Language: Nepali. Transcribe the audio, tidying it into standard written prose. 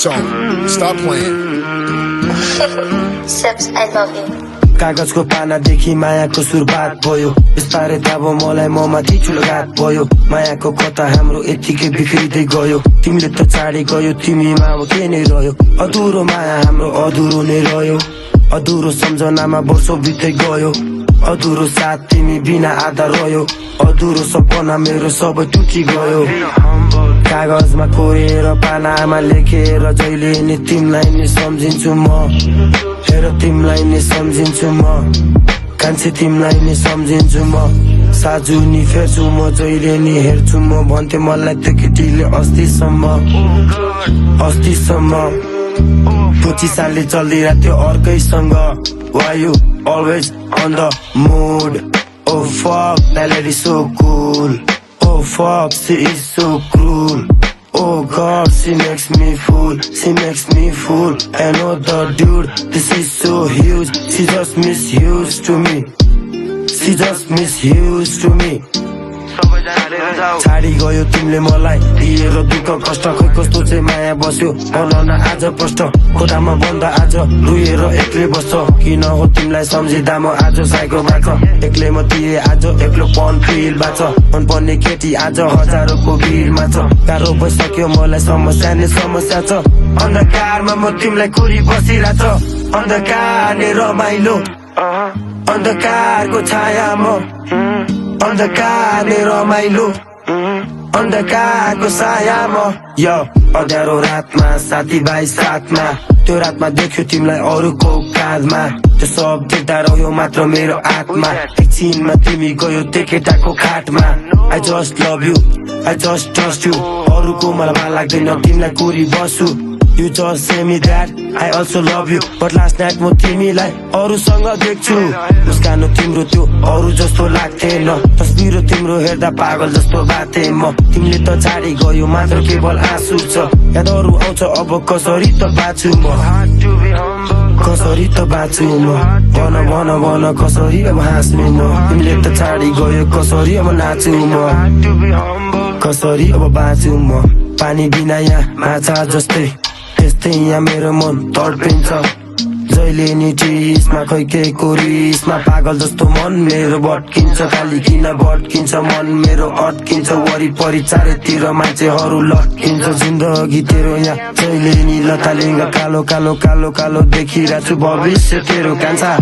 H-on, stop playing. Sips, I love you. कागजको पानादेखि मायाको सुरुवात भयो बिस्तारै अब मलाई ममाथि ठुलो घात भयो मायाको कथा हाम्रो यतिकै बिग्रिँदै गयो तिमीले त छाडी गयो तिमीमा अब के नै रह्यो अधुरो माया हाम्रो अधुरो नै रह्यो अधुरो सम्झनामा वर्षौं बित्दै गयो अधुरो साथ तिमी बिना आधा रह्यो अधुरो सपना मेरो सबै टुटी गयो कागजमा कोरेर पानामा लेखेर जहिले नि तिमीलाई नि सम्झिन्छु म हेर तिमीलाई नि सम्झिन्छु म कान्छे तिमीलाई नि सम्झिन्छु म साजु नि फेर्छु म जहिले नि हेर्छु म भन्थे मलाई त्यो केटीले अस्तिसम्म 25 सालले चल्दिरहेको थियो अर्कैसँग Why you always on the mood? Oh fuck, that lady so cool. Oh fuck, she is so cruel. Oh god, she makes me fool. She makes me fool. Another dude, this is so huge. She just misused to me. She just misused to me. छाडी गयो तिमीले मलाई दिएर दुःख कष्ट खै कस्तो चाहिँ माया बस्यो बनाउन आज प्रष्ट कोठामा बन्द आज रुएर एक्लै बस्छ किन हो तिमीलाई सम्झिँदा म आज साइको बाँच एक्लै म थिएँ आज एक्लो पन फिल बाँच मनपर्ने केटी आज हजारौंको भिडमा छ गाह्रो भइसक्यो मलाई समस्या नै समस्या छ अन्धकारमा म तिमीलाई कुरी बसिरहेछ अन्धकार नै रमाइलो अन्धकारको छायामा अन्धकार नै रमाइलो अन्धकारको सायामा यो अँध्यारो रातमा साथीभाइ साथमा त्यो रातमा देख्यो तिमीलाई अरूको काँधमा त्यो सब देख्दा रह्यो मात्र मेरो आत्मा एकछिनमा तिमी गयो त्यो केटाको खाटमा I just love you, I just trust you अरूको मलाई भा लाग्दैन तिमीलाई कुरी बस्छु You just say me that I also love you But last night म तिमीलाई अरूसँग देख्छु मुस्कान तिम्रो त्यो अरू जस्तो लाग्थेन तस्बिर तिम्रो हेर्दा पागल जस्तो बाथे म तिमीले त छाडी गयो मात्र केवल आँसु छ यादहरू आउँछ अब कसरी त बाँचु म कसरी त बाँचु म भन कसरी अब हाँस्नु म तिमीले त छाडी गयो कसरी अब नाचु म कसरी अब बाँचु म पानी बिना यहाँ माछा जस्तै त्यस्तै यहाँ मेरो मन तडपिन्छ जहिले नि टिसमा खै केको रिसमा पागल जस्तो मन मेरो भट्किन्छ खाली किन भट्किन्छ मन मेरो अट्किन्छ वरिपरि चारैतिर मान्छेहरू लट्किन्छ जिन्दगी तेरो यहाँ जहिले नि लतालिङ्ग कालो कालो कालो कालो देखिरहेछु भविष्य तेरो कान्छा